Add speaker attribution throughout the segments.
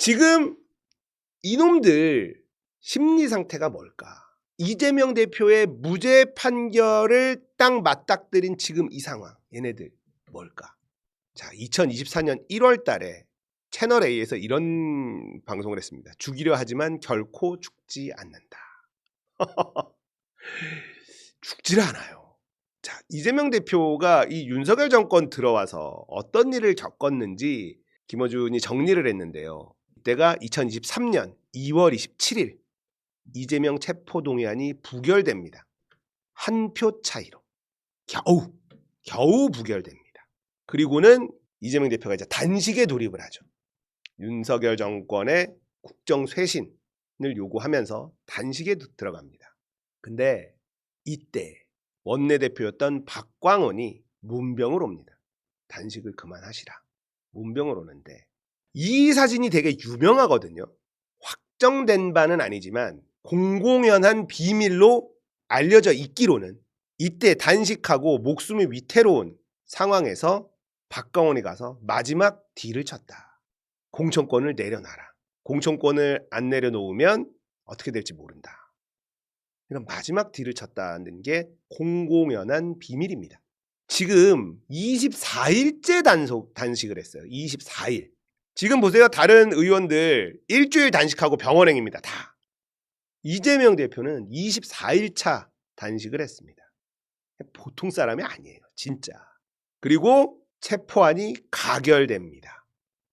Speaker 1: 지금 이놈들 심리 상태가 뭘까? 이재명 대표의 무죄 판결을 딱 맞닥뜨린 지금 이 상황, 얘네들 뭘까? 자, 2024년 1월 달에 채널 A에서 이런 방송을 했습니다. 죽이려 하지만 결코 죽지 않는다. 죽지를 않아요. 자, 이재명 대표가 이 윤석열 정권 들어와서 어떤 일을 겪었는지 김어준이 정리를 했는데요. 이때가 2023년 2월 27일 이재명 체포동의안이 부결됩니다. 한 표 차이로 겨우 부결됩니다. 그리고는 이재명 대표가 이제 단식에 돌입을 하죠. 윤석열 정권의 국정 쇄신을 요구하면서 단식에 들어갑니다. 근데 이때 원내대표였던 박광원이 문병을 옵니다. 단식을 그만하시라. 문병을 오는데 이 사진이 되게 유명하거든요. 확정된 바는 아니지만 공공연한 비밀로 알려져 있기로는 이때 단식하고 목숨이 위태로운 상황에서 박광원이 가서 마지막 딜을 쳤다. 공천권을 내려놔라. 공천권을 안 내려놓으면 어떻게 될지 모른다. 이런 마지막 딜을 쳤다는 게 공공연한 비밀입니다. 지금 24일째 단식을 했어요. 24일. 지금 보세요. 다른 의원들 일주일 단식하고 병원행입니다. 다. 이재명 대표는 24일차 단식을 했습니다. 보통 사람이 아니에요. 진짜. 그리고 체포안이 가결됩니다.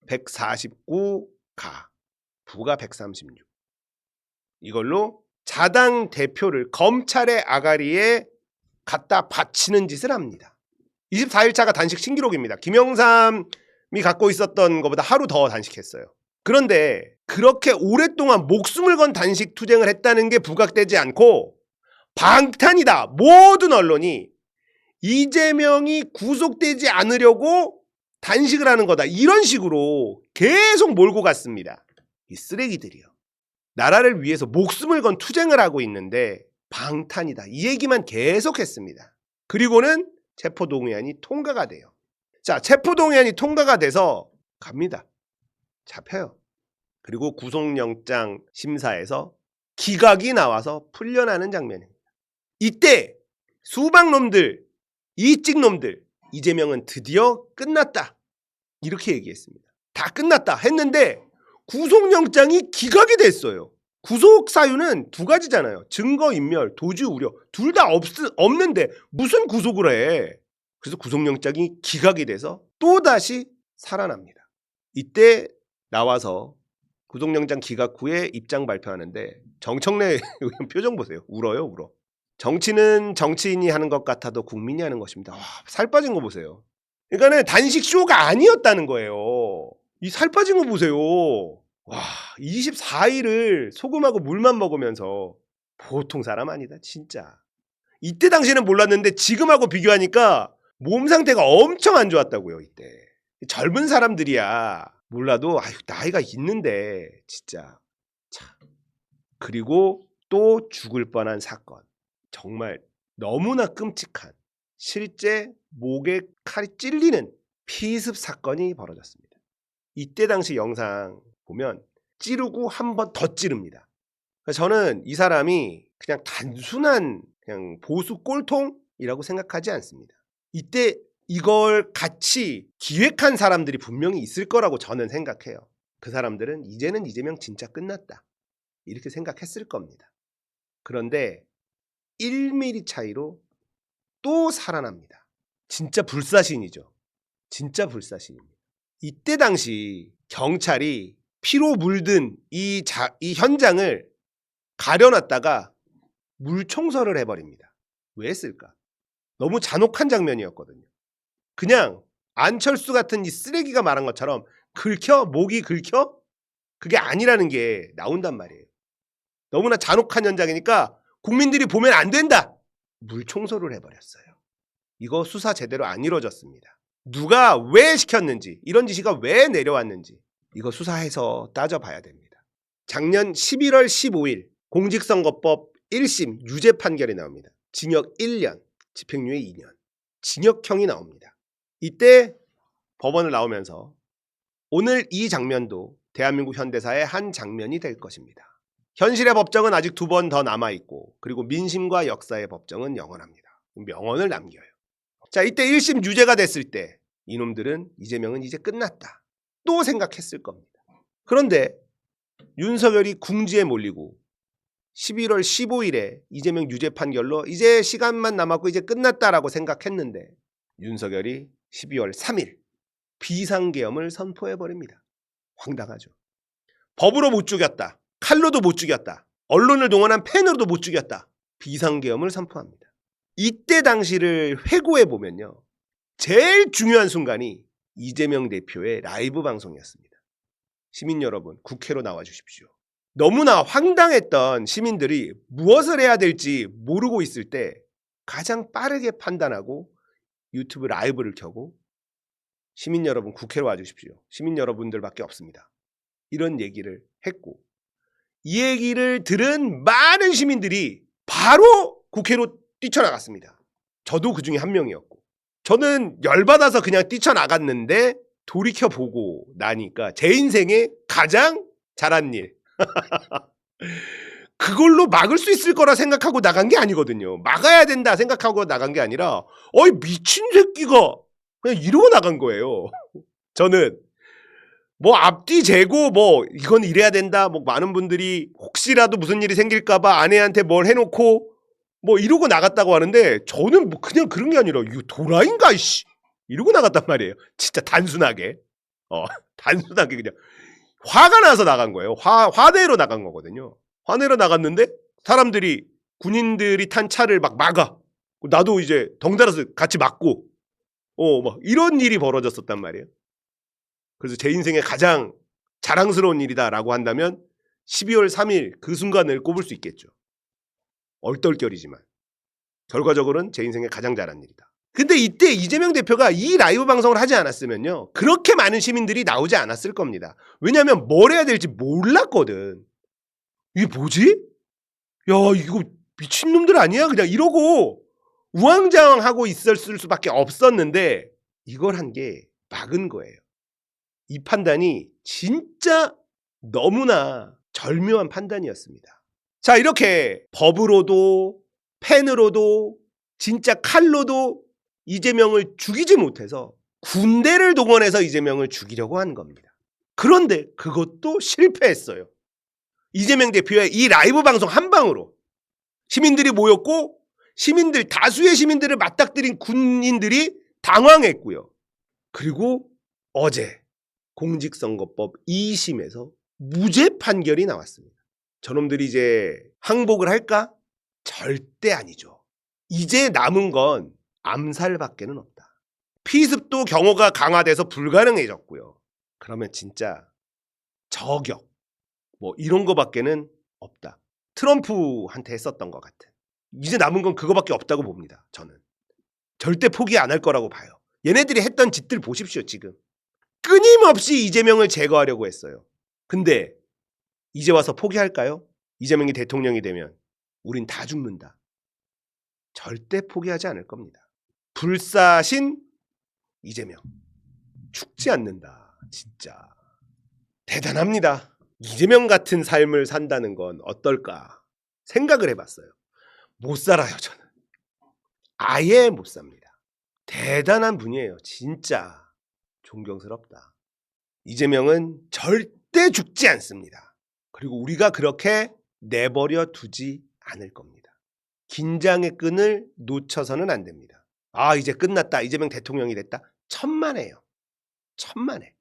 Speaker 1: 149가, 부가 136. 이걸로 자당 대표를 검찰의 아가리에 갖다 바치는 짓을 합니다. 24일차가 단식 신기록입니다. 김영삼이 갖고 있었던 것보다 하루 더 단식했어요. 그런데 그렇게 오랫동안 목숨을 건 단식 투쟁을 했다는 게 부각되지 않고 방탄이다. 모든 언론이 이재명이 구속되지 않으려고 단식을 하는 거다. 이런 식으로 계속 몰고 갔습니다. 이 쓰레기들이요. 나라를 위해서 목숨을 건 투쟁을 하고 있는데 방탄이다. 이 얘기만 계속했습니다. 그리고는 체포동의안이 통과가 돼요. 자, 체포동의안이 통과가 돼서 갑니다. 잡혀요. 그리고 구속영장 심사에서 기각이 나와서 풀려나는 장면입니다. 이때 수박 놈들, 이찍 놈들, 이재명은 드디어 끝났다. 이렇게 얘기했습니다. 다 끝났다 했는데 구속영장이 기각이 됐어요. 구속 사유는 두 가지잖아요. 증거인멸, 도주 우려. 둘 다 없는데 무슨 구속을 해. 그래서 구속영장이 기각이 돼서 또다시 살아납니다. 이때 나와서 구속영장 기각 후에 입장 발표하는데 정청래 의원 표정 보세요. 울어요, 울어. 정치는 정치인이 하는 것 같아도 국민이 하는 것입니다. 와, 살 빠진 거 보세요. 그러니까는 단식 쇼가 아니었다는 거예요. 이 살 빠진 거 보세요. 와, 24일을 소금하고 물만 먹으면서 보통 사람 아니다, 진짜. 이때 당시에는 몰랐는데 지금하고 비교하니까 몸 상태가 엄청 안 좋았다고요, 이때. 젊은 사람들이야 몰라도 아유, 나이가 있는데 진짜. 참. 그리고 또 죽을 뻔한 사건. 정말 너무나 끔찍한 실제 목에 칼이 찔리는 피습 사건이 벌어졌습니다. 이때 당시 영상 보면 찌르고 한 번 더 찌릅니다. 저는 이 사람이 그냥 단순한 그냥 보수 꼴통이라고 생각하지 않습니다. 이때 이걸 같이 기획한 사람들이 분명히 있을 거라고 저는 생각해요. 그 사람들은 이제는 이재명 진짜 끝났다. 이렇게 생각했을 겁니다. 그런데 1mm 차이로 또 살아납니다. 진짜 불사신이죠. 진짜 불사신입니다. 이때 당시 경찰이 피로 물든 이 현장을 가려놨다가 물청소를 해버립니다. 왜 했을까? 너무 잔혹한 장면이었거든요. 그냥 안철수 같은 이 쓰레기가 말한 것처럼 목이 긁혀? 그게 아니라는 게 나온단 말이에요. 너무나 잔혹한 현장이니까 국민들이 보면 안 된다. 물청소를 해버렸어요. 이거 수사 제대로 안 이루어졌습니다. 누가 왜 시켰는지, 이런 지시가 왜 내려왔는지 이거 수사해서 따져봐야 됩니다. 작년 11월 15일 공직선거법 1심 유죄 판결이 나옵니다. 징역 1년, 집행유예 2년, 징역형이 나옵니다. 이때 법원을 나오면서 오늘 이 장면도 대한민국 현대사의 한 장면이 될 것입니다. 현실의 법정은 아직 2번 더 남아있고 그리고 민심과 역사의 법정은 영원합니다. 명언을 남겨요. 자, 이때 1심 유죄가 됐을 때 이놈들은 이재명은 이제 끝났다 또 생각했을 겁니다. 그런데 윤석열이 궁지에 몰리고 11월 15일에 이재명 유죄 판결로 이제 시간만 남았고 이제 끝났다라고 생각했는데 윤석열이 12월 3일 비상계엄을 선포해버립니다. 황당하죠. 법으로 못 죽였다. 칼로도 못 죽였다. 언론을 동원한 펜으로도 못 죽였다. 비상계엄을 선포합니다. 이때 당시를 회고해 보면요. 제일 중요한 순간이 이재명 대표의 라이브 방송이었습니다. 시민 여러분, 국회로 나와 주십시오. 너무나 황당했던 시민들이 무엇을 해야 될지 모르고 있을 때 가장 빠르게 판단하고 유튜브 라이브를 켜고 시민 여러분 국회로 와주십시오. 시민 여러분들밖에 없습니다. 이런 얘기를 했고 이 얘기를 들은 많은 시민들이 바로 국회로 뛰쳐나갔습니다. 저도 그 중에 한 명이었고 저는 열받아서 그냥 뛰쳐나갔는데 돌이켜보고 나니까 제 인생에 가장 잘한 일 그걸로 막을 수 있을 거라 생각하고 나간 게 아니거든요. 막아야 된다 생각하고 나간 게 아니라 어이 미친 새끼가 그냥 이러고 나간 거예요. 저는 뭐 앞뒤 재고 뭐 이건 이래야 된다 뭐 많은 분들이 혹시라도 무슨 일이 생길까봐 아내한테 뭘 해놓고 뭐 이러고 나갔다고 하는데 저는 뭐 그냥 그런 게 아니라 이거 도라인가 이씨 이러고 나갔단 말이에요. 진짜 단순하게 단순하게 그냥 화가 나서 나간 거예요. 화내로 나간 거거든요. 화내로 나갔는데 사람들이 군인들이 탄 차를 막 막아. 나도 이제 덩달아서 같이 막고 막 이런 일이 벌어졌었단 말이에요. 그래서 제 인생에 가장 자랑스러운 일이다라고 한다면 12월 3일 그 순간을 꼽을 수 있겠죠. 얼떨결이지만 결과적으로는 제 인생에 가장 잘한 일이다. 근데 이때 이재명 대표가 이 라이브 방송을 하지 않았으면요. 그렇게 많은 시민들이 나오지 않았을 겁니다. 왜냐하면 뭘 해야 될지 몰랐거든. 이게 뭐지? 야 이거 미친놈들 아니야? 그냥 이러고 우왕좌왕하고 있었을 수밖에 없었는데 이걸 한 게 막은 거예요. 이 판단이 진짜 너무나 절묘한 판단이었습니다. 자, 이렇게 법으로도 펜으로도 진짜 칼로도 이재명을 죽이지 못해서 군대를 동원해서 이재명을 죽이려고 한 겁니다. 그런데 그것도 실패했어요. 이재명 대표의 이 라이브 방송 한 방으로 시민들이 모였고 다수의 시민들을 맞닥뜨린 군인들이 당황했고요. 그리고 어제 공직선거법 2심에서 무죄 판결이 나왔습니다. 저놈들이 이제 항복을 할까? 절대 아니죠. 이제 남은 건 암살밖에는 없다. 피습도 경호가 강화돼서 불가능해졌고요. 그러면 진짜 저격 뭐 이런 거밖에는 없다. 트럼프한테 했었던 것 같은. 이제 남은 건 그거밖에 없다고 봅니다. 저는. 절대 포기 안 할 거라고 봐요. 얘네들이 했던 짓들 보십시오. 지금. 끊임없이 이재명을 제거하려고 했어요. 근데 이제 와서 포기할까요? 이재명이 대통령이 되면 우린 다 죽는다. 절대 포기하지 않을 겁니다. 불사신 이재명. 죽지 않는다. 진짜. 대단합니다. 이재명 같은 삶을 산다는 건 어떨까 생각을 해봤어요. 못 살아요. 저는. 아예 못 삽니다. 대단한 분이에요. 진짜. 존경스럽다. 이재명은 절대 죽지 않습니다. 그리고 우리가 그렇게 내버려 두지 않을 겁니다. 긴장의 끈을 놓쳐서는 안 됩니다. 아 이제 끝났다. 이재명 대통령이 됐다. 천만에요. 천만에.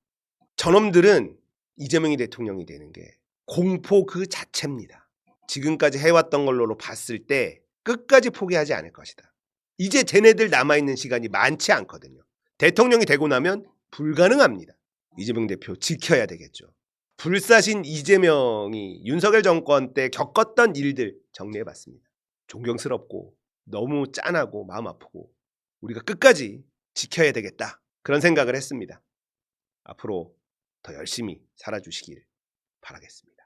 Speaker 1: 저놈들은 이재명이 대통령이 되는 게 공포 그 자체입니다. 지금까지 해왔던 걸로 봤을 때 끝까지 포기하지 않을 것이다. 이제 쟤네들 남아있는 시간이 많지 않거든요. 대통령이 되고 나면 불가능합니다. 이재명 대표 지켜야 되겠죠. 불사신 이재명이 윤석열 정권 때 겪었던 일들 정리해봤습니다. 존경스럽고 너무 짠하고 마음 아프고 우리가 끝까지 지켜야 되겠다. 그런 생각을 했습니다. 앞으로 더 열심히 살아주시길 바라겠습니다.